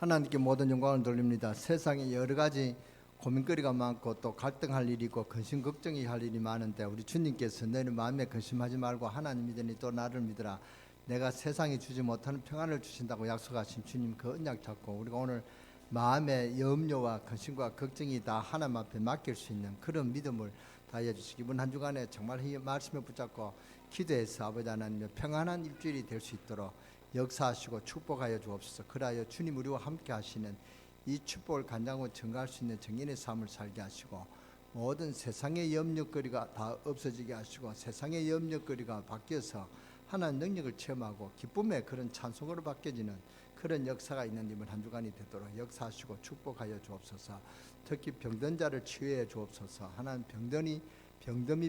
하나님께 모든 영광을 돌립니다. 세상에 여러 가지 고민거리가 많고 또 갈등할 일이 있고 근심 걱정이 할 일이 많은데 우리 주님께서 너희 마음에 근심하지 말고 하나님 믿으니 또 나를 믿으라. 내가 세상이 주지 못하는 평안을 주신다고 약속하신 주님 그 언약 잡고 우리가 오늘 마음의 염려와 근심과 걱정이 다 하나님 앞에 맡길 수 있는 그런 믿음을 다해 주시기 이번 한 주간에 정말 이 말씀을 붙잡고 기도해서 아버지 하나님의 평안한 일주일이 될 수 있도록 역사하시고 축복하여 주옵소서. 그리하여 주님 우리와 함께 하시는 이 축복을 간장으로 증가할 수 있는 정인의 삶을 살게 하시고 모든 세상의 염려거리가 다 없어지게 하시고 세상의 염려거리가 바뀌어서 하나님 능력을 체험하고 기쁨의 그런 찬송으로 바뀌어지는 그런 역사가 있는 이번 한 주간이 되도록 역사하시고 축복하여 주옵소서. 특히 병든 자를 치유해 주옵소서. 하나님 병듦이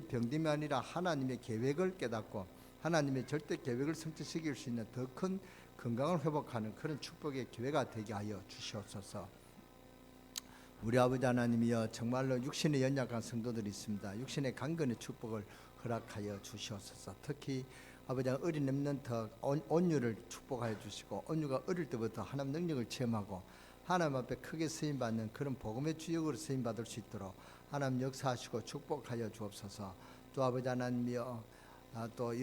병듦이 아니라 하나님의 계획을 깨닫고 하나님의 절대 계획을 성취시킬 수 있는 더 큰 건강을 회복하는 그런 축복의 기회가 되게 하여 주시옵소서. 우리 아버지 하나님이여 정말로 육신에 연약한 성도들이 있습니다. 육신의 강건의 축복을 허락하여 주시옵소서. 특히 아버지 어린 렘넌트 온유를 축복하여 주시고 온유가 어릴 때부터 하나님 능력을 체험하고 하나님 앞에 크게 쓰임받는 그런 복음의 주역으로 쓰임받을 수 있도록 하나님 역사하시고 축복하여 주옵소서. 또 아버지 하나님이여 또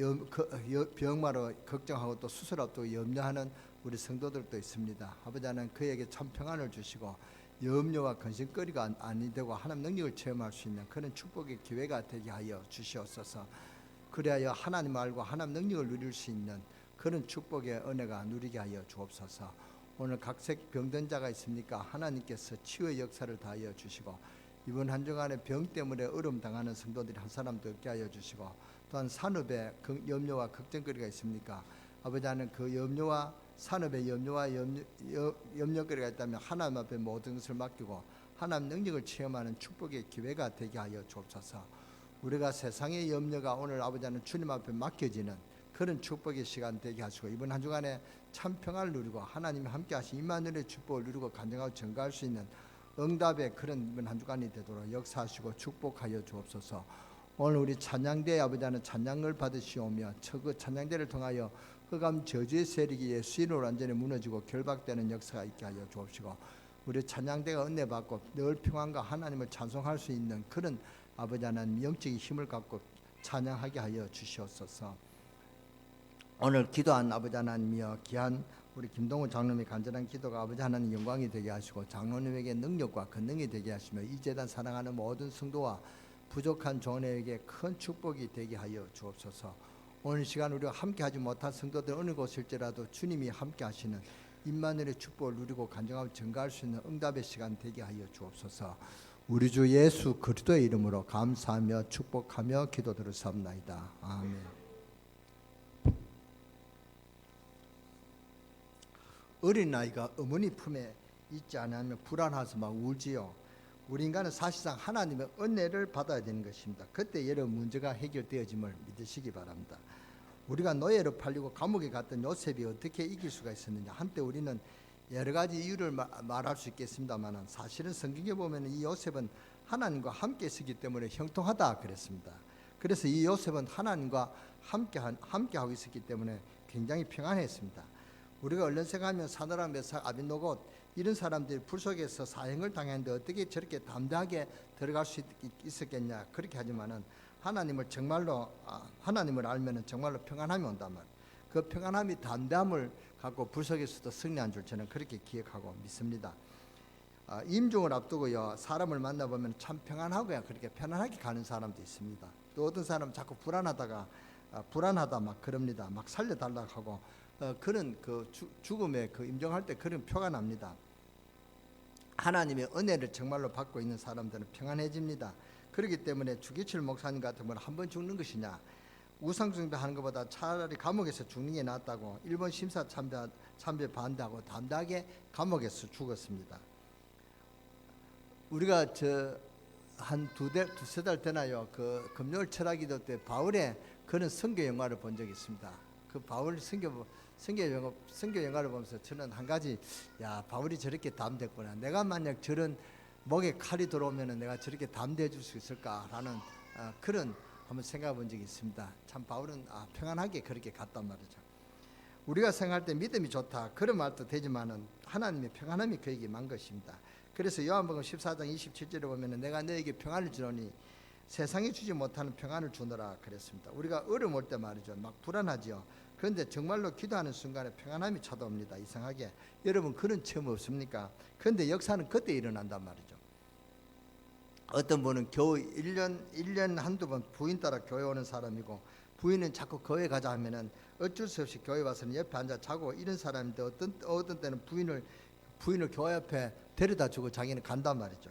병마로 걱정하고 또 수술 앞두고 염려하는 우리 성도들도 있습니다. 아버지 하나님 그에게 참 평안을 주시고 염려와 근심거리가 아니 되고 하나님 능력을 체험할 수 있는 그런 축복의 기회가 되게 하여 주시옵소서. 그리하여 하나님 알고 하나님 능력을 누릴 수 있는 그런 축복의 은혜가 누리게 하여 주옵소서. 오늘 각색 병든 자가 있습니까? 하나님께서 치유의 역사를 다하여 주시고 이번 한 주간에 병 때문에 어려움 당하는 성도들이 한 사람도 없게 하여 주시고 또한 산업에 염려와 걱정거리가 있습니까? 아버지 하나님 그 염려와 산업에 염려와 염려거리가 있다면 하나님 앞에 모든 것을 맡기고 하나님 능력을 체험하는 축복의 기회가 되게 하여 주옵소서. 우리가 세상의 염려가 오늘 아버지 하나님 주님 앞에 맡겨지는 그런 축복의 시간 되게 하시고 이번 한 주간에 참 평안을 누리고 하나님이 함께 하신 임마누엘의 축복을 누리고 간증하고 증가할 수 있는 응답의 그런 이번 한 주간이 되도록 역사하시고 축복하여 주옵소서. 오늘 우리 찬양대 아버지 하나님 찬양을 받으시오며 그 찬양대를 통하여 흑암 저주의 세력이 예수인으로 완전히 무너지고 결박되는 역사가 있게 하여 주옵시고 우리 찬양대가 은혜 받고 늘 평안과 하나님을 찬송할 수 있는 그런 아버지 하나님 영적인 힘을 갖고 찬양하게 하여 주시옵소서. 오늘 기도한 아버지 하나님이여 귀한 우리 김동훈 장로님의 간절한 기도가 아버지 하나님 영광이 되게 하시고 장로님에게 능력과 권능이 되게 하시며 이 재단 사랑하는 모든 성도와 부족한 종에게 큰 축복이 되게 하여 주옵소서. 오늘 시간 우리가 함께 하지 못한 성도들 어느 곳일지라도 주님이 함께 하시는 임마누엘의 축복을 누리고 간증하고 증가할 수 있는 응답의 시간 되게 하여 주옵소서. 우리 주 예수 그리스도의 이름으로 감사하며 축복하며 기도드렸사옵나이다. 아멘. 어린아이가 어머니 품에 있지 않으면 불안해서 막 울지요. 우리 인간은 사실상 하나님의 은혜를 받아야 되는 것입니다. 그때 여러 문제가 해결되어짐을 믿으시기 바랍니다. 우리가 노예로 팔리고 감옥에 갔던 요셉이 어떻게 이길 수가 있었느냐. 한때 우리는 여러 가지 이유를 말할 수 있겠습니다만 사실은 성경에 보면 이 요셉은 하나님과 함께 있었기 때문에 형통하다 그랬습니다. 그래서 이 요셉은 하나님과 함께하고 있었기 때문에 굉장히 평안했습니다. 우리가 얼른 생각하면 사드락 메삭 아벳노고 이런 사람들이 불 속에서 사형을 당했는데 어떻게 저렇게 담대하게 들어갈 수 있었겠냐 그렇게 하지만은 하나님을 정말로 하나님을 알면은 정말로 평안함이 온다면 그 평안함이 담대함을 갖고 불 속에서도 승리한 줄 저는 그렇게 기억하고 믿습니다. 임종을 앞두고요 사람을 만나보면 참 평안하고요 그렇게 편안하게 가는 사람도 있습니다. 또 어떤 사람은 자꾸 불안하다 막 그럽니다. 막 살려달라고 하고 그런 그 죽음에 그 임종할 때 그런 표가 납니다. 하나님의 은혜를 정말로 받고 있는 사람들은 평안해집니다. 그렇기 때문에 주기철 목사님 같은 분은 한 번 죽는 것이냐 우상숭배 하는 것보다 차라리 감옥에서 죽는 게 낫다고 일본 심사 참배 반대하고 담대하게 감옥에서 죽었습니다. 우리가 한 두세 달 되나요? 그 금요일 철학기도 때 바울의 그런 선교 영화를 본 적이 있습니다. 그 바울 선교 영화를 보면서 저는 한 가지 바울이 저렇게 담대했구나. 내가 만약 저런 목에 칼이 들어오면 내가 저렇게 담대해 줄 수 있을까라는 그런 한번 생각해 본 적이 있습니다. 참 바울은 평안하게 그렇게 갔단 말이죠. 우리가 생각할 때 믿음이 좋다 그런 말도 되지만은 하나님의 평안함이 그에게 임한 것입니다. 그래서 요한복음 14장 27절에 보면은 내가 너에게 평안을 주노니 세상에 주지 못하는 평안을 주노라 그랬습니다. 우리가 어려움 올 때 말이죠, 막 불안하지요. 그런데 정말로 기도하는 순간에 평안함이 찾아옵니다. 이상하게 여러분 그런 체험 없습니까? 그런데 역사는 그때 일어난단 말이죠. 어떤 분은 겨우 1년 한두 번 부인 따라 교회 오는 사람이고, 부인은 자꾸 교회 가자 하면은 어쩔 수 없이 교회 와서는 옆에 앉아 자고 이런 사람인데, 어떤 때는 부인을 교회 앞에 데려다 주고 자기는 간단 말이죠.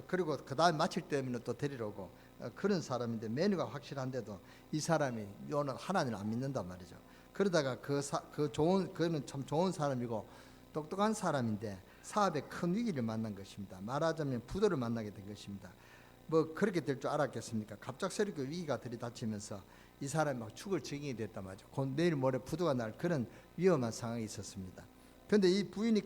그리고 그 다음 마칠 때면 또 데리러 오고, 그런 사람인데 메뉴가 확실한데도 이 사람이 요는 하나님을 안 믿는단 말이죠. 그러다가 그는 참 좋은 사람이고 똑똑한 사람인데 사업에 큰 위기를 만난 것입니다. 말하자면 부도를 만나게 된 것입니다. 뭐 그렇게 될 줄 알았겠습니까? 갑작스럽게 위기가 들이닥치면서 이 사람이 막 죽을 지경이 됐단 말이죠. 곧 내일 모레 부도가 날 그런 위험한 상황이 있었습니다. 그런데 이 부인이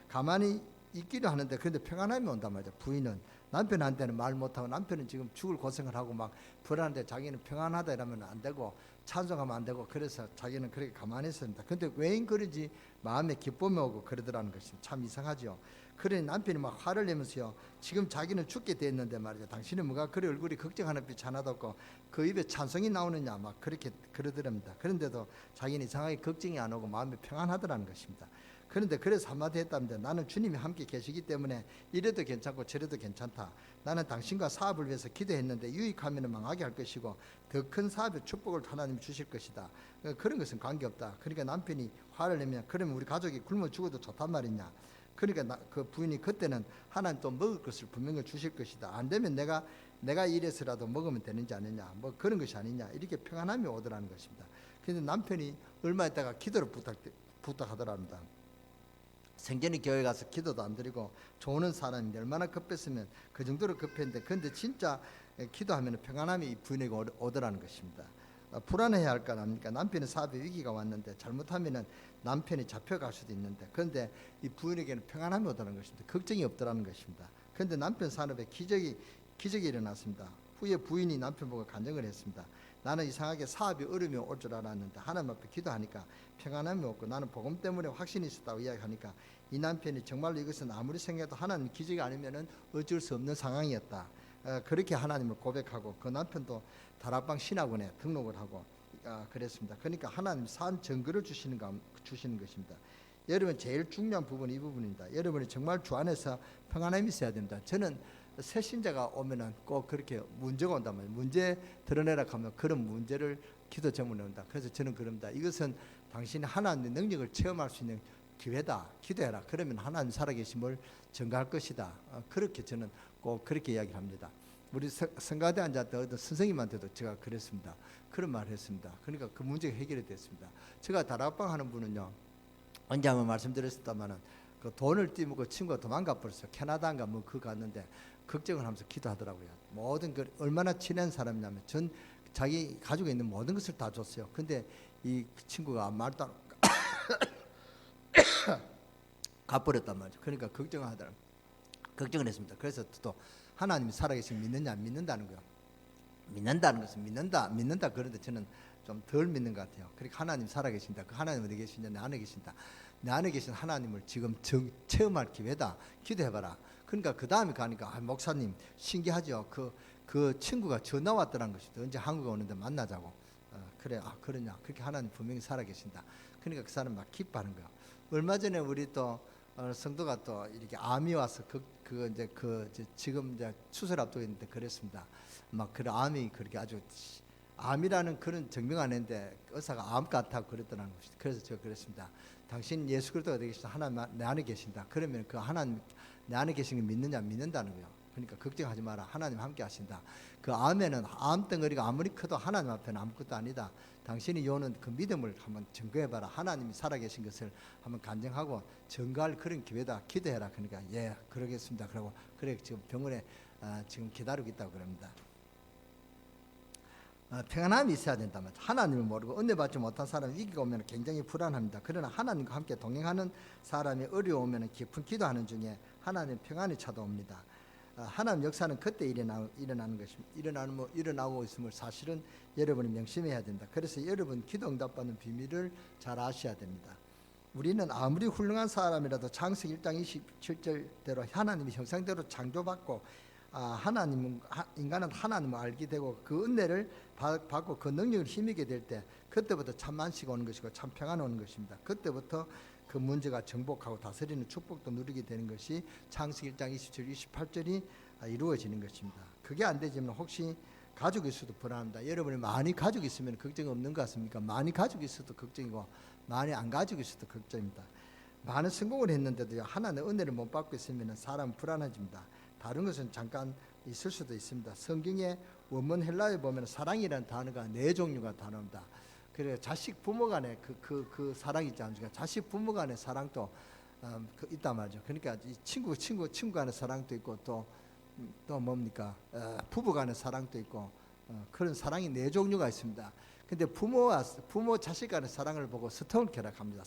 가만히 있기도 하는데, 그런데 평안함이 온단 말이죠. 부인은 남편한테는 말 못하고, 남편은 지금 죽을 고생을 하고 막 불안한데 자기는 평안하다 이러면 안 되고 찬송하면 안 되고, 그래서 자기는 그렇게 가만히 있습니다. 근데 왜 그런지 마음에 기쁨이 오고 그러더라는 것이 참 이상하죠. 그러니 남편이 막 화를 내면서요, 지금 자기는 죽게 됐는데 말이죠, 당신은 뭐가 그래 얼굴이 걱정하는 빛이 하나도 없고 그 입에 찬송이 나오느냐 막 그렇게 그러더랍니다. 그런데도 자기는 이상하게 걱정이 안 오고 마음이 평안하더라는 것입니다. 그런데 그래서 한마디 했답니다. 나는 주님이 함께 계시기 때문에 이래도 괜찮고 저래도 괜찮다. 나는 당신과 사업을 위해서 기도했는데 유익하면 망하게 할 것이고 더 큰 사업의 축복을 하나님 주실 것이다. 그런 것은 관계없다. 그러니까 남편이 화를 내면, 그러면 우리 가족이 굶어 죽어도 좋단 말이냐. 그러니까 그 부인이 그때는 하나님 또 먹을 것을 분명히 주실 것이다. 안 되면 내가 이래서라도 먹으면 되는지 아니냐, 뭐 그런 것이 아니냐, 이렇게 평안함이 오더라는 것입니다. 그런데 남편이 얼마 있다가 기도를 부탁하더랍니다. 생전에 교회 가서 기도도 안 드리고 좋은 사람인데 얼마나 급했으면 그 정도로 급했는데, 그런데 진짜 기도하면 평안함이 이 부인에게 오더라는 것입니다. 불안해야 할 거 아닙니까? 남편의 사업에 위기가 왔는데 잘못하면 남편이 잡혀갈 수도 있는데, 그런데 이 부인에게는 평안함이 오더라는 것입니다. 걱정이 없더라는 것입니다. 그런데 남편 산업에 기적이 일어났습니다. 후에 부인이 남편 보고 간증을 했습니다. 나는 이상하게 사업이 어려움이 올 줄 알았는데 하나님 앞에 기도하니까 평안함이 없고, 나는 복음 때문에 확신이 있었다고 이야기하니까 이 남편이 정말로 이것은 아무리 생각해도 하나님 기적이 아니면 어쩔 수 없는 상황이었다. 그렇게 하나님을 고백하고, 그 남편도 다락방 신학원에 등록을 하고 그랬습니다. 그러니까 하나님 산 증거를 주시는 것입니다. 여러분 제일 중요한 부분이 이 부분입니다. 여러분이 정말 주 안에서 평안함이 있어야 됩니다. 저는 새 신자가 오면은 꼭 그렇게 문제가 온단 말이에요. 문제 드러내라 하면 그런 문제를 기도 제목에 온다. 그래서 저는 그럽니다. 이것은 당신이 하나님의 능력을 체험할 수 있는 기회다. 기도해라. 그러면 하나님 살아계심을 증거할 것이다. 그렇게 저는 꼭 그렇게 이야기를 합니다. 우리 성가대 앉았던 어떤 선생님한테도 제가 그랬습니다. 그런 말을 했습니다. 그러니까 그 문제가 해결이 됐습니다. 제가 다락방 하는 분은요, 언제 한번 말씀드렸었다마는 그 돈을 띠먹고 친구가 도망가 버렸어요. 캐나다인가 뭐 그 갔는데 걱정을 하면서 기도하더라고요. 모든 그 얼마나 친한 사람이냐면 자기 가지고 있는 모든 것을 다 줬어요. 근데 이 친구가 말도 안 가버렸단 말이죠. 그러니까 걱정을 했습니다. 그래서 또 하나님이 살아계신 믿느냐 안 믿는다는 거요. 믿는다는 것은 믿는다 그런데 저는 좀 덜 믿는 것 같아요. 그러니까 하나님 살아계신다. 그 하나님 어디 계시냐? 내 안에 계신다. 내 안에 계신 하나님을 지금 체험할 기회다. 기도해봐라. 그러니까 그 다음에 가니까 목사님 신기하죠. 그 친구가 전화 왔더란 것이죠. 언제 한국에 오는데 만나자고. 그래, 그러냐. 그렇게 하나님 분명히 살아계신다. 그러니까 그 사람 막 기뻐하는 거예요. 얼마 전에 우리 또 성도가 또 이렇게 암이 와서 지금 이제 수술 앞두고 있는데 그랬습니다. 막 그런 암이 그렇게 아주 암이라는 그런 증명 안 했는데 의사가 암 같다고 그랬더라는 것이죠. 그래서 제가 그랬습니다. 당신 예수 그리스도가 어디 계신다? 하나님 내 안에 계신다. 그러면 그 하나님 내 안에 계신 게 믿느냐? 믿는다는 거예요. 그러니까 걱정하지 마라. 하나님 함께 하신다. 그 암에는 암덩어리가 아무리 커도 하나님 앞에는 아무것도 아니다. 당신이 요는 그 믿음을 한번 증거해봐라. 하나님이 살아계신 것을 한번 간증하고 증거할 그런 기회다. 기도해라. 그러니까 예 그러겠습니다. 그러고 그래 지금 병원에 지금 기다리고 있다고 그럽니다. 평안함이 있어야 된다 말이죠. 하나님을 모르고 은혜 받지 못한 사람은 위기가 오면 굉장히 불안합니다. 그러나 하나님과 함께 동행하는 사람이 어려우면 깊은 기도하는 중에 하나님 평안이 찾아옵니다. 하나님 역사는 그때 일어나는 것입니다. 일어나고 있음을 사실은 여러분이 명심해야 된다. 그래서 여러분 기도 응답받는 비밀을 잘 아셔야 됩니다. 우리는 아무리 훌륭한 사람이라도 창세기 1장 27절대로 하나님의 형상대로 창조받고 인간은 하나님을 알게 되고 그 은혜를 받고 그 능력을 힘입게 될 때 그때부터 참 안식이 오는 것이고 참 평안이 오는 것입니다. 그때부터 그 문제가 정복하고 다스리는 축복도 누리게 되는 것이 창세기 1장 27, 28절이 이루어지는 것입니다. 그게 안 되지만 혹시 가족이 있어도 불안합니다. 여러분이 많이 가족이 있으면 걱정이 없는 것 같습니까? 많이 가족이 있어도 걱정이고 많이 안 가지고 있어도 걱정입니다. 많은 성공을 했는데도 하나님의 은혜를 못 받고 있으면 사람은 불안해집니다. 다른 것은 잠깐 있을 수도 있습니다. 성경의 원문 헬라어에 보면 사랑이라는 단어가 네 종류가 단어입니다. 그래 자식 부모 간의 그 사랑이 있지 않습니까? 자식 부모 간의 사랑도 있단 말이죠. 그러니까 이 친구 간의 사랑도 있고 또 뭡니까? 부부 간의 사랑도 있고 그런 사랑이 네 종류가 있습니다. 근데 부모 자식 간의 사랑을 보고 스톨케라고 합니다.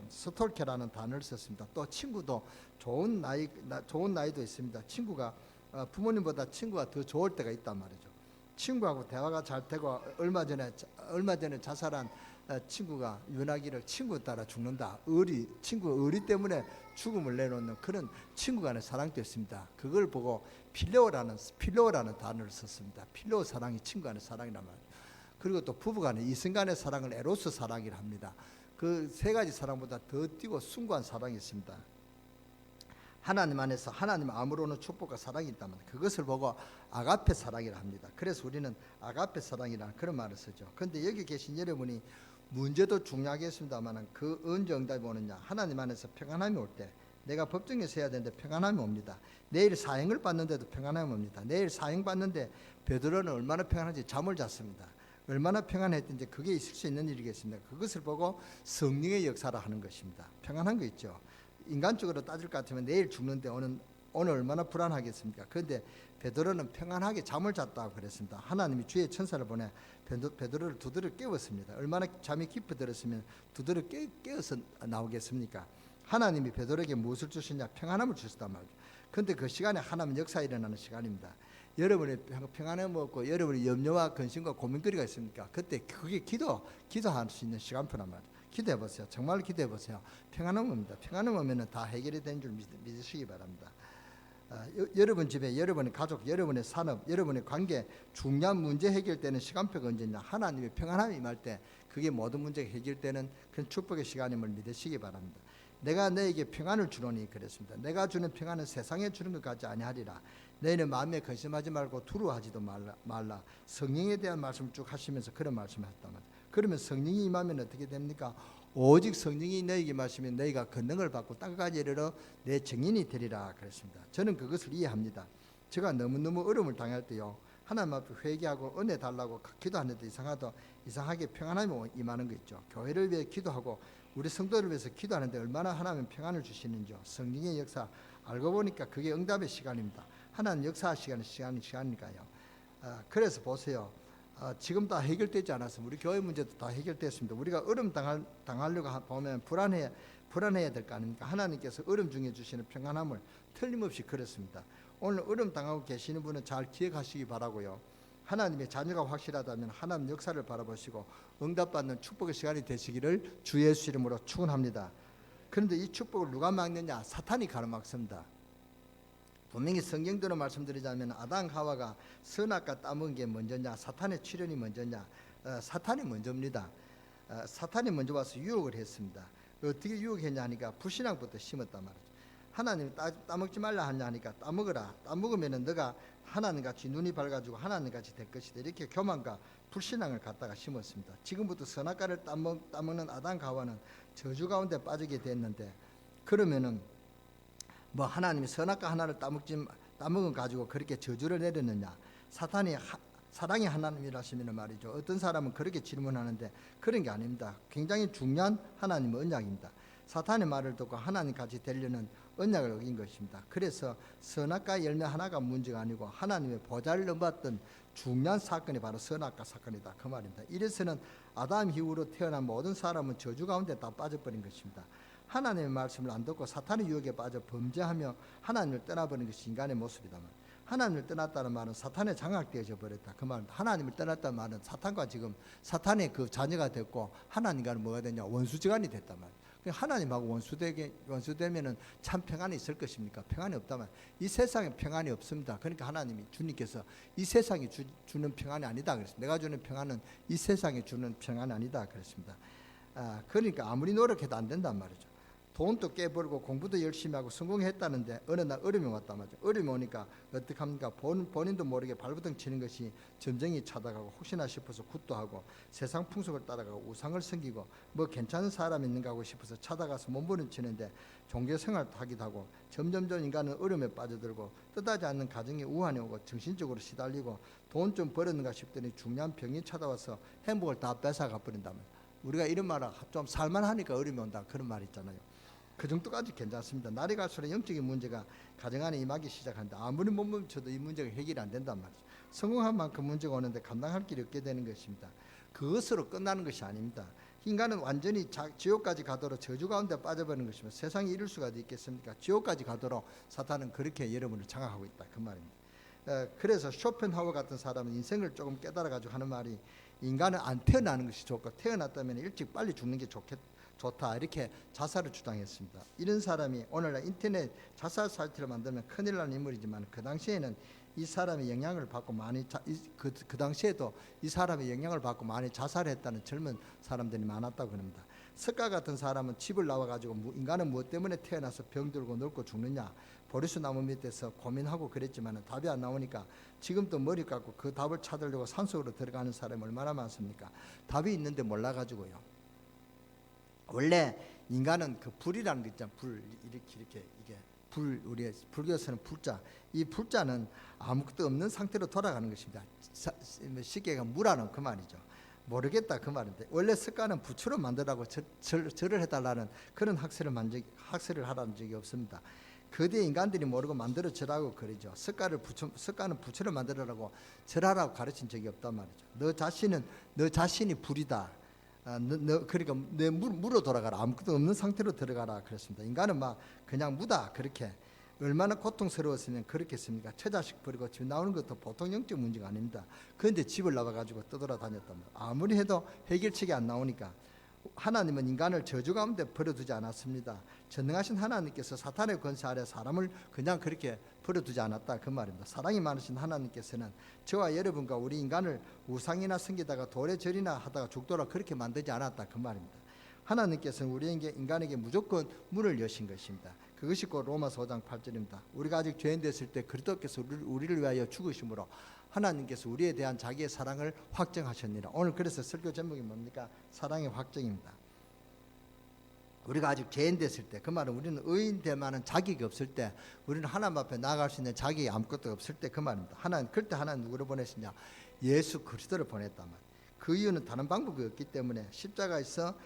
스톨케라는 단어를 썼습니다. 또 친구도 좋은 나이도 있습니다. 친구가 부모님보다 친구가 더 좋을 때가 있단 말이죠. 친구하고 대화가 잘 되고 얼마 전에 자살한 친구가 윤하기를 친구 따라 죽는다. 친구 의리 때문에 죽음을 내놓는 그런 친구 간의 사랑도 있습니다. 그걸 보고 필로라는 단어를 썼습니다. 필로 사랑이 친구 간의 사랑이란 말이에요. 그리고 또 부부 간의 이성 간의 사랑을 에로스 사랑이라 합니다. 그 세 가지 사랑보다 더 뛰고 숭고한 사랑이 있습니다. 하나님 안에서 하나님 아무로는 축복과 사랑이 있다면 그것을 보고 아가페 사랑이라 합니다. 그래서 우리는 아가페 사랑이라는 그런 말을 쓰죠. 그런데 여기 계신 여러분이 문제도 중요하겠습니다만 그 언제 응답이 오느냐? 하나님 안에서 평안함이 올 때 내가 법정에서 해야 되는데 평안함이 옵니다. 내일 사형을 받는데도 평안함이 옵니다. 내일 사형 받는데 베드로는 얼마나 평안한지 잠을 잤습니다. 얼마나 평안했든지 그게 있을 수 있는 일이겠습니까? 그것을 보고 성령의 역사를 하는 것입니다. 평안한 거 있죠. 인간적으로 따질 것 같으면 내일 죽는데 오늘 얼마나 불안하겠습니까? 그런데 베드로는 평안하게 잠을 잤다고 그랬습니다. 하나님이 주의 천사를 보내 베드로를 두드려 깨웠습니다. 얼마나 잠이 깊이 들었으면 두드려 깨어서 나오겠습니까? 하나님이 베드로에게 무엇을 주시냐? 평안함을 주셨단 말이죠. 그런데 그 시간에 하나님 역사 일어나는 시간입니다. 여러분이 평안함을 얻고 여러분이 염려와 근심과 고민거리가 있습니까? 그때 그게 기도할 수 있는 시간표란 말이에요. 기도해 보세요. 정말 기도해 보세요. 평안함 옵니다. 평안함 오면은 다 해결이 된 줄 믿으시기 바랍니다. 여러분 집에, 여러분의 가족, 여러분의 산업, 여러분의 관계 중요한 문제 해결되는 시간표가 언제냐? 하나님의 평안함이 임할 때 그게 모든 문제가 해결되는 그런 축복의 시간임을 믿으시기 바랍니다. 내가 너에게 평안을 주노니 그랬습니다. 내가 주는 평안은 세상에 주는 것 같지 아니하리라. 너희는 마음에 근심하지 말고 두려워하지도 말라. 성령에 대한 말씀을 쭉 하시면서 그런 말씀을 했단 말이에요. 그러면 성령이 임하면 어떻게 됩니까? 오직 성령이 너에게 마시면 너희가 권능을 받고 땅까지 이르러 내 증인이 되리라 그랬습니다. 저는 그것을 이해합니다. 제가 너무너무 어려움을 당할 때요, 하나님 앞에 회개하고 은혜 달라고 기도하는데 이상하게 평안함이 임하는 거 있죠. 교회를 위해 기도하고 우리 성도를 위해서 기도하는데 얼마나 하나님 평안을 주시는지요. 성령의 역사 알고 보니까 그게 응답의 시간입니다. 하나님 역사하시는 시간이니까요. 그래서 보세요. 지금 다 해결되지 않았습니다. 우리 교회 문제도 다 해결됐습니다. 우리가 어려움 당하려고 보면 불안해야 될 거 아닙니까? 하나님께서 어려움 중에 주시는 평안함을 틀림없이 그렇습니다. 오늘 어려움 당하고 계시는 분은 잘 기억하시기 바라고요. 하나님의 자녀가 확실하다면 하나님 역사를 바라보시고 응답받는 축복의 시간이 되시기를 주 예수 이름으로 축원합니다. 그런데 이 축복을 누가 막느냐? 사탄이 가로막습니다. 분명히 성경대로 말씀드리자면 아담 하와가 선악과 따먹은 게 먼저냐? 사탄의 출현이 먼저냐? 사탄이 먼저입니다. 사탄이 먼저 와서 유혹을 했습니다. 어떻게 유혹했냐 하니까 불신앙부터 심었단 말이죠. 하나님이 따먹지 말라 하니까 따먹어라. 따먹으면 너가 하나님같이 눈이 밝아지고 하나님같이 될 것이다. 이렇게 교만과 불신앙을 갖다가 심었습니다. 지금부터 선악과를 따먹는 아담 하와는 저주 가운데 빠지게 됐는데, 그러면은 뭐 하나님이 선악과 하나를 따먹은 가지고 그렇게 저주를 내렸느냐? 사탄이 사랑의 하나님이라시면 말이죠. 어떤 사람은 그렇게 질문하는데 그런 게 아닙니다. 굉장히 중요한 하나님의 언약입니다. 사탄의 말을 듣고 하나님같이 되려는 언약을 어긴 것입니다. 그래서 선악과 열매 하나가 문제가 아니고 하나님의 보좌를 넘봤던 중요한 사건이 바로 선악과 사건이다, 그 말입니다. 이래서는 아담 이후로 태어난 모든 사람은 저주 가운데 다 빠져버린 것입니다. 하나님의 말씀을 안 듣고 사탄의 유혹에 빠져 범죄하며 하나님을 떠나버리는 것이 인간의 모습이다. 하나님을 떠났다는 말은 사탄에 장악되어져 버렸다. 그 말은 하나님을 떠났다는 말은 사탄과 지금 사탄의 그 자녀가 됐고 하나님과는 뭐가 되냐? 원수지간이 됐단 말이야. 하나님하고 원수되면은 참 평안이 있을 것입니까? 평안이 없다면 이 세상에 평안이 없습니다. 그러니까 하나님이 주님께서 이 세상이 주는 평안이 아니다 그랬습니다. 내가 주는 평안은 이 세상에 주는 평안이 아니다 그랬습니다. 그러니까 아무리 노력해도 안 된단 말이죠. 돈도 꽤 벌고 공부도 열심히 하고 성공했다는데 어느 날 어려움이 왔단 말이죠. 어려움이 오니까 어떡합니까? 본인도 모르게 발버둥 치는 것이 점쟁이 찾아가고 혹시나 싶어서 굿도 하고 세상 풍속을 따라가고 우상을 섬기고 뭐 괜찮은 사람이 있는가 하고 싶어서 찾아가서 몸부림치는데 종교생활도 하기도 하고 점점점 인간은 어려움에 빠져들고 뜻하지 않는 가정에 우환이 오고 정신적으로 시달리고 돈 좀 벌었는가 싶더니 중요한 병이 찾아와서 행복을 다 뺏어가 버린다면 우리가 이런 말을 좀 살만하니까 어려움이 온다 그런 말 있잖아요. 그 정도까지 괜찮습니다. 날이 갈수록 영적인 문제가 가정 안에 임하기 시작하는데 아무리 못 멈춰도 이 문제가 해결이 안 된단 말이죠. 성공한 만큼 문제가 오는데 감당할 길이 없게 되는 것입니다. 그것으로 끝나는 것이 아닙니다. 인간은 완전히 지옥까지 가도록 저주 가운데 빠져버리는 것이면 세상에 이룰 수가 있겠습니까? 지옥까지 가도록 사탄은 그렇게 여러분을 장악하고 있다 그 말입니다. 그래서 쇼펜하우어 같은 사람은 인생을 조금 깨달아가지고 하는 말이 인간은 안 태어나는 것이 좋고 태어났다면 일찍 빨리 죽는 게 좋다 이렇게 자살을 주장했습니다. 이런 사람이 오늘날 인터넷 자살 사이트를 만들면 큰일 나는 인물이지만 그 당시에는 이 사람의 영향을 받고 많이 그 당시에도 이 사람의 영향을 받고 많이 자살했다는 젊은 사람들이 많았다고 합니다. 석가 같은 사람은 집을 나와가지고 인간은 무엇 때문에 태어나서 병들고 늙고 죽느냐 보리수 나무 밑에서 고민하고 그랬지만 답이 안 나오니까 지금도 머리 깎고 그 답을 찾으려고 산속으로 들어가는 사람이 얼마나 많습니까? 답이 있는데 몰라가지고요. 원래 인간은 그 불이라는 거 있잖아요. 불 이렇게 이게 불 우리 불교에서는 불자 이 불자는 아무것도 없는 상태로 돌아가는 것입니다. 쉽게 얘기하면 무라는 그 말이죠. 모르겠다 그 말인데 원래 석가는 부처로 만들라고 절을 해달라는 그런 학설을 하라는 적이 없습니다. 거대 인간들이 모르고 만들어 절하고 그러죠. 석가는 부처로 만들어라고 절하라고 가르친 적이 없단 말이죠. 너 자신이 불이다. 그러니까 내 무로 돌아가라. 아무것도 없는 상태로 들어가라 그랬습니다. 인간은 막 그냥 무다 그렇게 얼마나 고통스러웠으면 그렇겠습니까? 처자식 버리고 집 나오는 것도 보통 영적 문제가 아닙니다. 그런데 집을 나와가지고 떠돌아다녔단 말이에요. 아무리 해도 해결책이 안 나오니까 하나님은 인간을 저주 가운데 버려두지 않았습니다. 전능하신 하나님께서 사탄의 권세 아래 사람을 그냥 그렇게 버려두지 않았다 그 말입니다. 사랑이 많으신 하나님께서는 저와 여러분과 우리 인간을 우상이나 섬기다가 돌에 절이나 하다가 죽도록 그렇게 만들지 않았다 그 말입니다. 하나님께서는 우리에게 인간에게 무조건 문을 여신 것입니다. 그것이 곧 로마서 5장 8절입니다. 우리가 아직 죄인 됐을 때 그리스도께서 우리를 위하여 죽으심으로 하나님께서 우리에 대한 자기의 사랑을 확정하셨느니라. 오늘 그래서 설교 제목이 뭡니까? 사랑의 확정입니다. 우리가 아직 죄인 됐을 때 그 말은 우리는 의인 될 만한 자격이 없을 때 우리는 하나님 앞에 나아갈 수 있는 자격이 아무것도 없을 때 그 말입니다. 그때 하나님 누구를 보내시냐? 예수 그리스도를 보냈단 말이에요. 그 이유는 다른 방법이 없기 때문에 십자가에서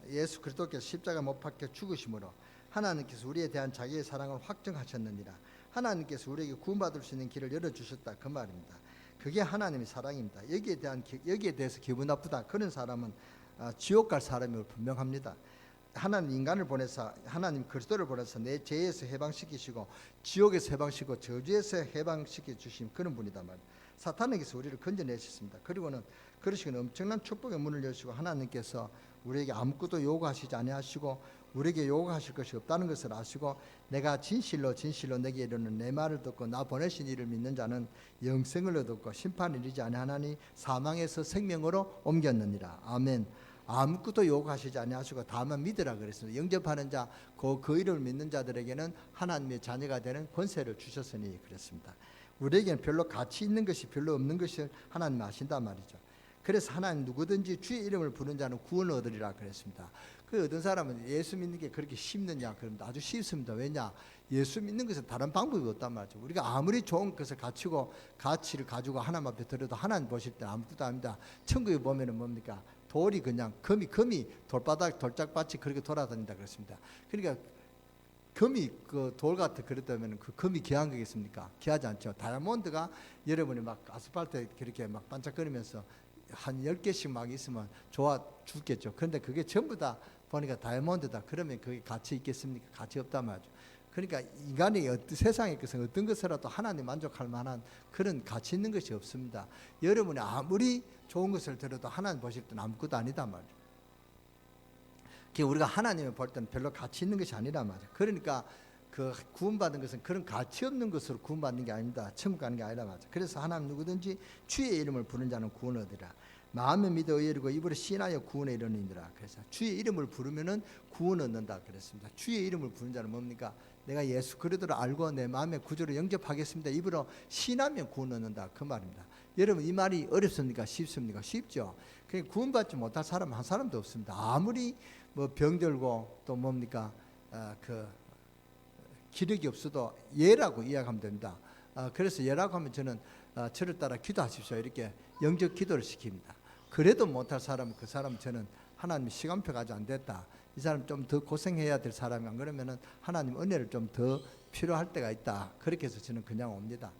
예수 그리스도께서 십자가 못 박혀 죽으심으로 하나님께서 우리에 대한 자기의 사랑을 확정하셨느니라. 하나님께서 우리에게 구원받을 수 있는 길을 열어주셨다 그 말입니다. 그게 하나님의 사랑입니다. 여기에 대해서 기분 나쁘다 그런 사람은 지옥 갈 사람임을 분명합니다. 하나님 인간을 보내서 하나님 그리스도를 보내서 내 죄에서 해방시키시고 지옥에서 해방시키고 저주에서 해방시켜 주신 그런 분이다 말이에요. 사탄에게서 우리를 건져내셨습니다. 그리고는 그러시기는 엄청난 축복의 문을 여시고 하나님께서 우리에게 아무것도 요구하시지 아니하시고 우리에게 요구하실 것이 없다는 것을 아시고 내가 진실로 내게 이르는 내 말을 듣고 나 보내신 이를 믿는 자는 영생을 얻었고 심판을 이르지 아니하나니 사망에서 생명으로 옮겼느니라. 아멘. 아무것도 요구하시지 아니하시고 다만 믿으라 그랬습니다. 영접하는 자, 그 이름을 믿는 자들에게는 하나님의 자녀가 되는 권세를 주셨으니 그랬습니다. 우리에게는 별로 가치 있는 것이 별로 없는 것을 하나님 아신단 말이죠. 그래서 하나님 누구든지 주의 이름을 부르는 자는 구원을 얻으리라 그랬습니다. 그 어떤 사람은 예수 믿는 게 그렇게 쉽느냐 그러면 아주 쉽습니다. 왜냐? 예수 믿는 것은 다른 방법이 없단 말이죠. 우리가 아무리 좋은 것을 가치를 가지고 하나님 앞에 들어도 하나님 보실 때 아무것도 아닙니다. 천국에 보면은 뭡니까? 돌이 그냥 금이 돌짝밭이 그렇게 돌아다닌다 그랬습니다. 그러니까 금이 그 돌 같은 그랬다면 그 금이 귀한 거겠습니까? 귀하지 않죠. 다이아몬드가 여러분이 막 아스팔트에 그렇게 막 반짝거리면서 한 10개씩 막 있으면 좋아 죽겠죠. 그런데 그게 전부 다 보니까 다이아몬드다. 그러면 그게 가치 있겠습니까? 가치 없단 말이죠. 그러니까 인간이 세상에 어떤 것이라도 하나님 만족할 만한 그런 가치 있는 것이 없습니다. 여러분이 아무리 좋은 것을 들어도 하나님 보실 때는 아무것도 아니다 말이죠. 우리가 하나님을 볼 때는 별로 가치 있는 것이 아니란 말이에요. 그러니까 그 구원받은 것은 그런 가치 없는 것으로 구원받는 게 아닙니다. 천국 가는 게 아니라 말이죠. 그래서 하나님 누구든지 주의 이름을 부르는 자는 구원을 얻으리라. 마음에 믿어 의뢰하고 입으로 신하여 구원에 이르느니라. 그래서 주의 이름을 부르면은 구원 얻는다 그랬습니다. 주의 이름을 부르는 자는 뭡니까? 내가 예수 그리스도를 알고 내 마음의 구주로 영접하겠습니다. 입으로 신하면 구원 얻는다 그 말입니다. 여러분 이 말이 어렵습니까? 쉽습니까? 쉽죠. 구원받지 못할 사람 한 사람도 없습니다. 아무리 뭐 병들고 또 뭡니까 기력이 없어도 예라고 이야기하면 됩니다. 그래서 예라고 하면 저는 저를 따라 기도하십시오 이렇게 영적 기도를 시킵니다. 그래도 못할 사람은 그 사람 저는 하나님 시간표가 아직 안 됐다. 이 사람 좀 더 고생해야 될 사람이 안 그러면은 하나님 은혜를 좀 더 필요할 때가 있다. 그렇게 해서 저는 그냥 옵니다.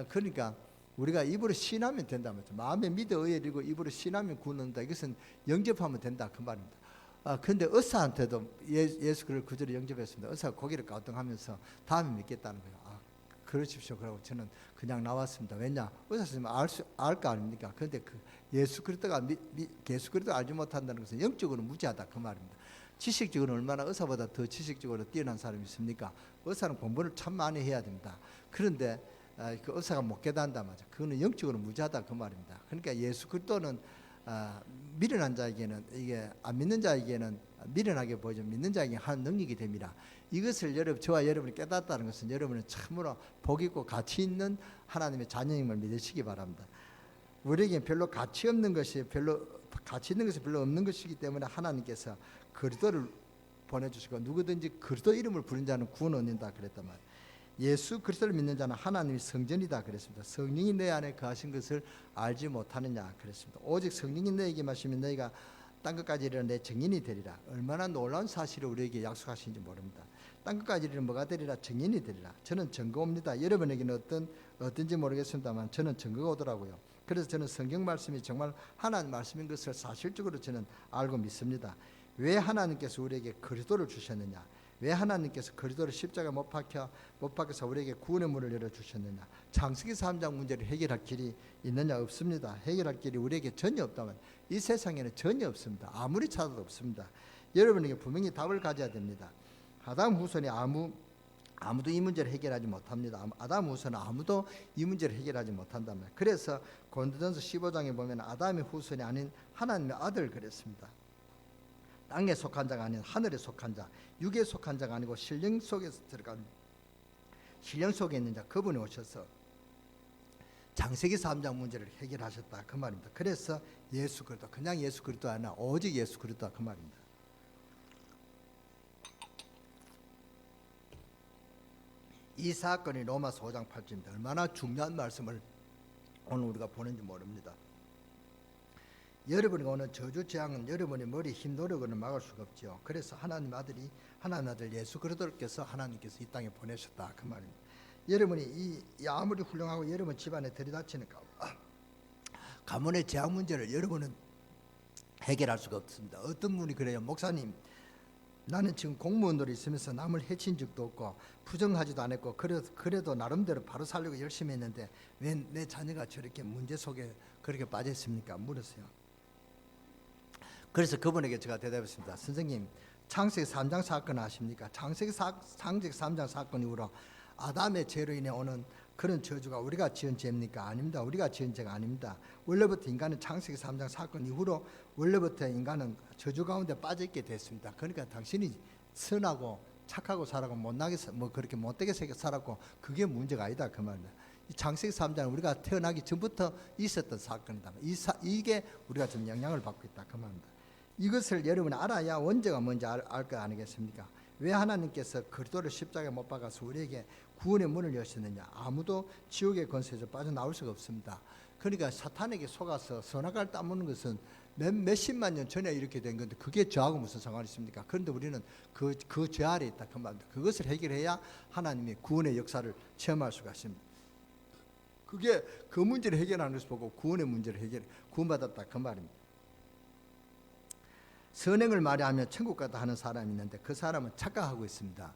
그러니까 우리가 입으로 신하면 된다 말이죠. 마음에 믿어 의뢰하고 입으로 신하면 구원한다. 이것은 영접하면 된다 그 말입니다. 근데 의사한테도 예수 그리스도를 구주로 영접했습니다. 의사가 고개를 가우뚱하면서 다음에 믿겠다는 거예요. 그러십시오. 그러고 저는 그냥 나왔습니다. 왜냐? 의사 선생님 알 거 아닙니까? 그런데 그 예수 그리스도가 예수 그리스도 알지 못한다는 것은 영적으로 무지하다 그 말입니다. 지식적으로 얼마나 의사보다 더 지식적으로 뛰어난 사람이 있습니까? 의사는 공부를 참 많이 해야 됩니다. 그런데 그 의사가 못 깨닫는다 말이죠. 그거는 영적으로 무지하다 그 말입니다. 그러니까 예수 그리스도는 미련한 자에게는 이게 안 믿는 자에게는 미련하게 보이죠. 믿는 자에게 하는 능력이 됩니다. 이것을 저와 여러분이 깨닫다는 것은 여러분은 참으로 복 있고 가치 있는 하나님의 자녀임을 믿으시기 바랍니다. 우리에게 별로 가치 없는 것이 별로 없는 것이기 때문에 하나님께서 그리스도를 보내주시고 누구든지 그리스도 이름을 부른 자는 구원 얻는다 그랬단 말이에요. 예수 그리스도를 믿는 자는 하나님의 성전이다 그랬습니다. 성령이 내 안에 거하신 것을 알지 못하느냐 그랬습니다. 오직 성령이 너에게 마시면 너희가 땅끝까지 이르러 내 증인이 되리라. 얼마나 놀라운 사실을 우리에게 약속하시는지 모릅니다. 땅끝까지 이르러 뭐가 되리라? 증인이 되리라. 저는 증거 옵니다. 여러분에게는 어떤지 모르겠습니다만 저는 증거가 오더라고요. 그래서 저는 성경 말씀이 정말 하나님 말씀인 것을 사실적으로 저는 알고 믿습니다. 왜 하나님께서 우리에게 그리스도를 주셨느냐? 왜 하나님께서 그리스도를 십자가에 못 박혀서 우리에게 구원의 문을 열어주셨느냐? 창세기 3장 문제를 해결할 길이 있느냐? 없습니다. 해결할 길이 우리에게 전혀 없다면 이 세상에는 전혀 없습니다. 아무리 찾아도 없습니다. 여러분에게 분명히 답을 가져야 됩니다. 아담 후손이 아무도 이 문제를 해결하지 못합니다. 아담 후손은 아무도 이 문제를 해결하지 못한단 말이에요. 그래서 고린도전서 15장에 보면 아담의 후손이 아닌 하나님의 아들 그랬습니다. 땅에 속한 자가 아닌 하늘에 속한 자, 육에 속한 자가 아니고 신령 속에서 들어간 신령 속에 있는 자 그분이 오셔서 창세기 3장 문제를 해결하셨다 그 말입니다. 그래서 예수 그리스도 그냥 예수 그리스도 아니라 오직 예수 그리스도 그 말입니다. 이 사건이 로마서 5장 8절입니다. 얼마나 중요한 말씀을 오늘 우리가 보는지 모릅니다. 여러분이 오는 저주 재앙은 여러분의 머리 힘 노력으로는 막을 수가 없죠. 그래서 하나님 아들 예수 그리스도께서 하나님께서 이 땅에 보내셨다 그 말입니다. 여러분이 이 아무리 훌륭하고 여러분 집안에 들이닥치는 가문의 재앙 문제를 여러분은 해결할 수가 없습니다. 어떤 분이 그래요. 목사님 나는 지금 공무원으로 있으면서 남을 해친 적도 없고 부정하지도 않았고 그래도 나름대로 바로 살려고 열심히 했는데 왜 내 자녀가 저렇게 문제 속에 그렇게 빠졌습니까? 물었어요. 그래서 그분에게 제가 대답했습니다. 선생님 창세기 3장 사건 아십니까? 창세기 3장 사건 이후로 아담의 죄로 인해 오는 그런 저주가 우리가 지은 죄입니까? 아닙니다. 우리가 지은 죄가 아닙니다. 원래부터 인간은 창세기 3장 사건 이후로 원래부터 인간은 저주 가운데 빠져있게 됐습니다. 그러니까 당신이 선하고 착하고 살았고 못나게 그렇게 못되게 살았고 그게 문제가 아니다 그 말입니다. 이 창세기 3장은 우리가 태어나기 전부터 있었던 사건이다. 이게 우리가 좀 영향을 받고 있다 그 말입니다. 이것을 여러분이 알아야 원죄가 뭔지 알 거 아니겠습니까? 왜 하나님께서 그리스도를 십자가에 못 박아서 우리에게 구원의 문을 여셨느냐? 아무도 지옥의 권세에서 빠져나올 수가 없습니다. 그러니까 사탄에게 속아서 선악을 따먹는 것은 몇십만 년 전에 이렇게 된 건데 그게 저하고 무슨 상관이 있습니까? 그런데 우리는 그 죄 아래 있다 그 말입니다. 그것을 해결해야 하나님의 구원의 역사를 체험할 수가 있습니다. 그게 그 문제를 해결하는 것을 보고 구원의 문제를 구원받았다 그 말입니다. 선행을 말하면 천국 가다 하는 사람이 있는데 그 사람은 착각하고 있습니다.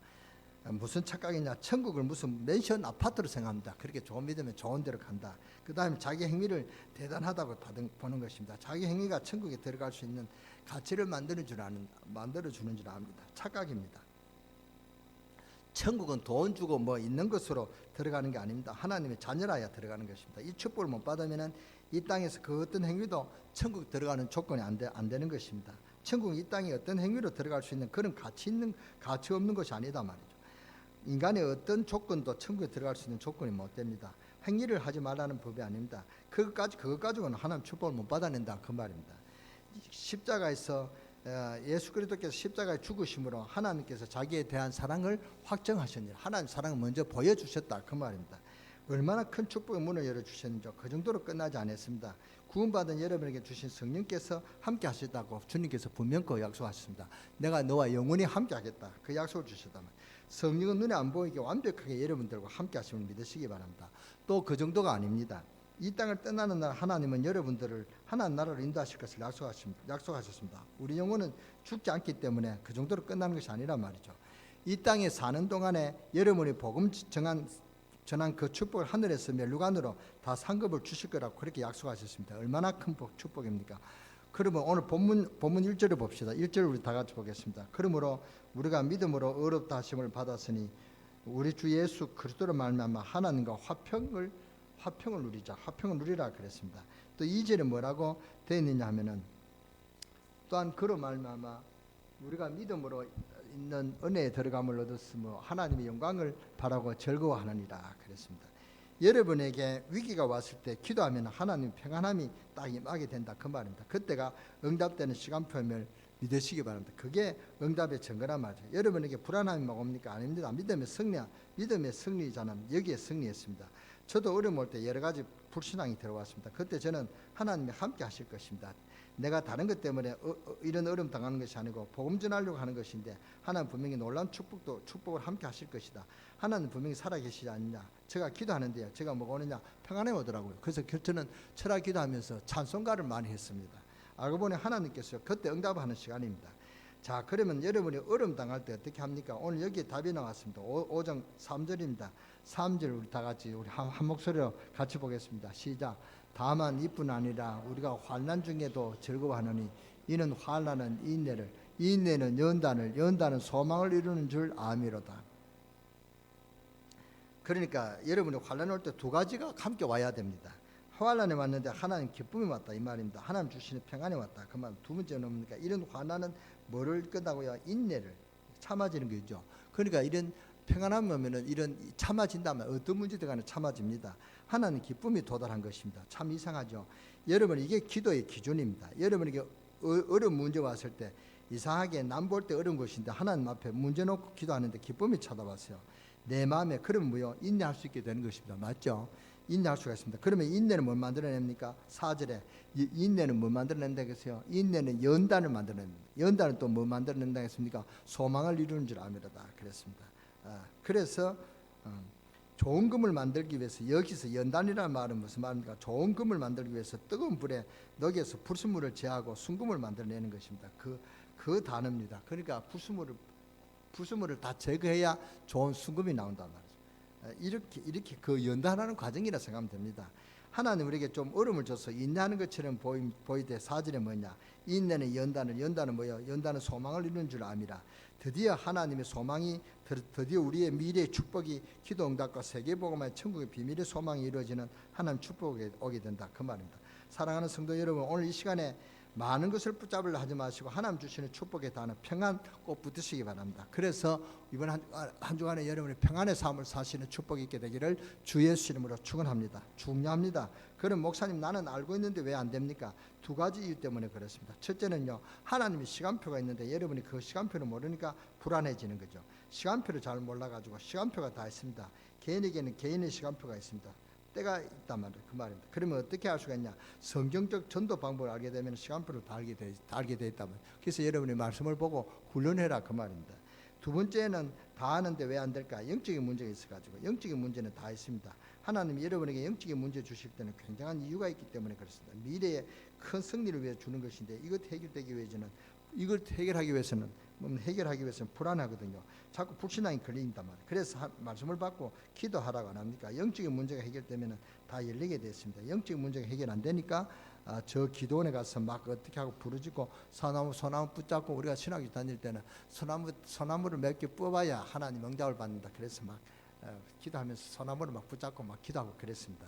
무슨 착각이냐? 천국을 무슨 맨션 아파트로 생각합니다. 그렇게 좋은 믿으면 좋은 데로 간다. 그 다음에 자기 행위를 대단하다고 보는 것입니다. 자기 행위가 천국에 들어갈 수 있는 가치를 만들어주는 줄 압니다. 착각입니다. 천국은 돈 주고 뭐 있는 것으로 들어가는 게 아닙니다. 하나님의 자녀라야 들어가는 것입니다. 이 축복을 못 받으면 이 땅에서 그 어떤 행위도 천국 들어가는 조건이 안 되는 것입니다. 천국은 이 땅에 어떤 행위로 들어갈 수 있는 그런 가치 없는 것이 아니다 말이죠. 인간의 어떤 조건도 천국에 들어갈 수 있는 조건이 못 됩니다. 행위를 하지 말라는 법이 아닙니다. 그것 가지고는 하나님 축복을 못 받아낸다 그 말입니다. 십자가에서 예수 그리스도께서 십자가에 죽으심으로 하나님께서 자기에 대한 사랑을 확정하셨느니라. 하나님 사랑을 먼저 보여주셨다 그 말입니다. 얼마나 큰 축복의 문을 열어주셨는지 그 정도로 끝나지 않았습니다. 구원받은 여러분에게 주신 성령께서 함께 하시다고 주님께서 분명히 약속하셨습니다. 내가 너와 영원히 함께 하겠다 그 약속을 주셨다면 성령은 눈에 안 보이게 완벽하게 여러분들과 함께 하심을 믿으시기 바랍니다. 또 그 정도가 아닙니다. 이 땅을 떠나는 날 하나님은 여러분들을 하나님 나라로 인도하실 것을 약속하셨습니다. 우리 영혼은 죽지 않기 때문에 그 정도로 끝나는 것이 아니란 말이죠. 이 땅에 사는 동안에 여러분이 복음 전한 그 축복을 하늘에서 멸류관으로 다 상급을 주실 거라고 그렇게 약속하셨습니다. 얼마나 큰 축복입니까? 그러면 오늘 본문 1절을 봅시다. 1절을 우리 다 같이 보겠습니다. 그러므로 우리가 믿음으로 의롭다 하심을 받았으니 우리 주 예수 그리스도로 말미암아 하나님과 화평을 누리라 그랬습니다. 또 2절에 뭐라고 되어 있느냐 하면은 또한 그로 말미암아 우리가 믿음으로 있는 은혜에 들어감을 얻었으므로 하나님의 영광을 바라고 즐거워하느니라 그랬습니다. 여러분에게 위기가 왔을 때 기도하면 하나님 평안함이 딱 임하게 된다 그 말입니다. 그때가 응답되는 시간표임을 믿으시기 바랍니다. 그게 응답의 증거란 말이죠. 여러분에게 불안함이 옵니까? 아닙니다. 믿음의 승리자는 여기에 승리했습니다. 저도 어려움 올 때 여러 가지 불신앙이 들어왔습니다. 그때 저는 하나님이 함께 하실 것입니다. 내가 다른 것 때문에 이런 어려움 당하는 것이 아니고 복음 전하려고 하는 것인데 하나님 분명히 놀라운 축복을 함께 하실 것이다. 하나님 분명히 살아계시지 않느냐. 제가 기도하는데요. 제가 뭐가 오느냐. 평안해 오더라고요. 그래서 저는 철학 기도하면서 찬송가를 많이 했습니다. 알고 보니 하나님께서 그때 응답하는 시간입니다. 자, 그러면 여러분이 어려움 당할 때 어떻게 합니까? 오늘 여기에 답이 나왔습니다. 5장 3절입니다. 3절 우리 다 같이 우리 한 목소리로 같이 보겠습니다. 시작. 다만 이뿐 아니라 우리가 환난 중에도 즐거워하노니 이는 환난은 인내를, 인내는 연단을, 연단은 소망을 이루는 줄 아미로다. 그러니까 여러분이 환난 올 때 두 가지가 함께 와야 됩니다. 환난에 왔는데 하나님 기쁨이 왔다 이 말입니다. 하나님 주시는 평안이 왔다 그 말. 두 번째는 뭡니까? 이런 환난은 뭐를 끝나고요? 인내를 참아지는 거죠. 그러니까 이런 평안함이 오면은 이런 참아진다면 어떤 문제도 간에 참아집니다. 하나님 기쁨이 도달한 것입니다. 참 이상하죠. 여러분 이게 기도의 기준입니다. 여러분에게 어려운 문제 왔을 때 이상하게 남 볼 때 어려운 것인데 하나님 앞에 문제 놓고 기도하는데 기쁨이 찾아왔어요. 내 마음에 그럼 뭐요? 인내할 수 있게 되는 것입니다. 맞죠? 인내할 수가 있습니다. 그러면 인내는 뭘 만들어냅니까? 4절에 인내는 뭘 만들어낸다 했어요? 인내는 연단을 만들어냅니다. 연단은 또 뭐 만들어낸다 했습니까? 소망을 이루는 줄 아미로다 그랬습니다. 그래서 좋은 금을 만들기 위해서 여기서 연단이라는 말은 무슨 말입니까? 좋은 금을 만들기 위해서 뜨거운 불에 녹여서 불순물을 제하고 순금을 만들어내는 것입니다. 그 단어입니다. 그러니까 불순물을 다 제거해야 좋은 순금이 나온단 말이죠. 이렇게 그 연단하는 과정이라 생각하면 됩니다. 하나님 우리에게 좀 어려움을 줘서 인내하는 것처럼 보이되 4절에 뭐냐? 인내는 연단은 뭐예요? 연단은 소망을 이루는 줄 암이라. 드디어 하나님의 소망이 드디어 우리의 미래의 축복이 기도 응답과 세계복음의 천국의 비밀의 소망이 이루어지는 하나님 축복이 오게 된다 그 말입니다. 사랑하는 성도 여러분, 오늘 이 시간에 많은 것을 붙잡으려 하지 마시고 하나님 주시는 축복의 단어 평안 꼭 붙으시기 바랍니다. 그래서 이번 한 주간에 여러분의 평안의 삶을 사시는 축복이 있게 되기를 주 예수 이름으로 축원합니다. 중요합니다. 그럼 목사님 나는 알고 있는데 왜 안 됩니까? 두 가지 이유 때문에 그렇습니다. 첫째는요, 하나님의 시간표가 있는데 여러분이 그 시간표를 모르니까 불안해지는 거죠. 시간표를 잘 몰라가지고 시간표가 다 있습니다. 개인에게는 개인의 시간표가 있습니다. 때가 있단 말이에요. 그 말입니다. 그러면 어떻게 할 수가 있냐? 성경적 전도 방법을 알게 되면 시간표를 다 알게 돼 있다면. 그래서 여러분이 말씀을 보고 훈련해라 그 말입니다. 두 번째는 다 아는데 왜 안 될까? 영적인 문제가 있어가지고. 영적인 문제는 다 있습니다. 하나님이 여러분에게 영적인 문제 주실 때는 굉장한 이유가 있기 때문에 그렇습니다. 미래에 큰 승리를 위해 주는 것인데 이것 해결되기 위해서는 이걸 해결하기 위해서는 불안하거든요. 자꾸 불신앙이 걸린단 말이에요. 그래서 말씀을 받고 기도하라고 안 합니까? 영적인 문제가 해결되면 다 열리게 됐습니다. 영적인 문제가 해결 안 되니까 저 기도원에 가서 막 어떻게 하고 부르짖고 소나무 붙잡고, 우리가 신학교 다닐 때는 소나무를 몇 개 뽑아야 하나님 응답을 받는다. 그래서 막 기도하면서 소나무를 막 붙잡고 막 기도하고 그랬습니다.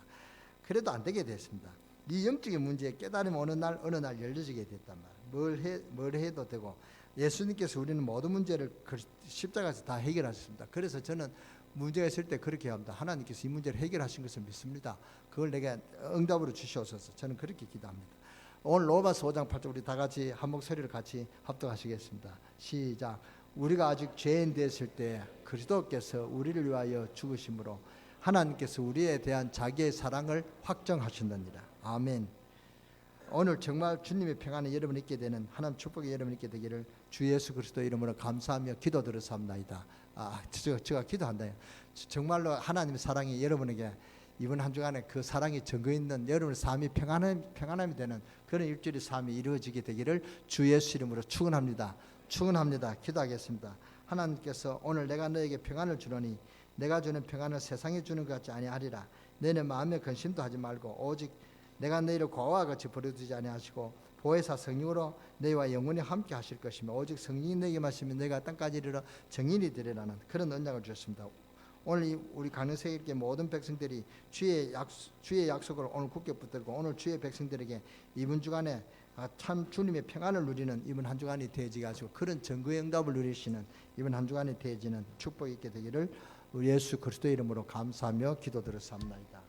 그래도 안 되게 됐습니다. 이 영적인 문제에 깨달음이 어느 날 열려지게 됐단 말이에요. 뭘 해도 되고, 예수님께서 우리는 모든 문제를 십자가에서 다 해결하셨습니다. 그래서 저는 문제가 있을 때 그렇게 합니다. 하나님께서 이 문제를 해결하신 것을 믿습니다. 그걸 내게 응답으로 주시옵소서. 저는 그렇게 기도합니다. 오늘 로마서 5장 8절 우리 다 같이 한 목소리를 같이 합독하시겠습니다. 시작. 우리가 아직 죄인 됐을 때 그리스도께서 우리를 위하여 죽으심으로 하나님께서 우리에 대한 자기의 사랑을 확정하셨느니라. 아멘. 오늘 정말 주님의 평안이 여러분 있게 되는, 하나님 축복이 여러분 있게 되기를 주 예수 그리스도 이름으로 감사하며 기도드렸사옵나이다. 제가 기도한다. 정말로 하나님의 사랑이 여러분에게 이번 한 주간에 그 사랑이 증거 있는 여러분의 삶이 평안함이 되는 그런 일주일의 삶이 이루어지게 되기를 주 예수 이름으로 축원합니다. 기도하겠습니다. 하나님께서 오늘 내가 너에게 평안을 주노니 내가 주는 평안을 세상에 주는 것 같지 아니하리라. 너네 마음에 근심도 하지 말고 오직 내가 너희를 고아와 같이 버려두지 아니하시고 보혜사 성령으로 너희와 영원히 함께 하실 것이며 오직 성령이 너에게 마시면 너희가 땅까지 이르러 정인이 되리라는 그런 언약을 주셨습니다. 오늘 우리 강릉세계 모든 백성들이 주의 약속을 오늘 굳게 붙들고 오늘 주의 백성들에게 이번 주간에 참 주님의 평안을 누리는 이번 한 주간이 되어지게 하시고 그런 전구의 응답을 누리시는 이번 한 주간이 되어지는 축복이 있게 되기를 우리 예수 그리스도 이름으로 감사하며 기도드렸사옵나이다.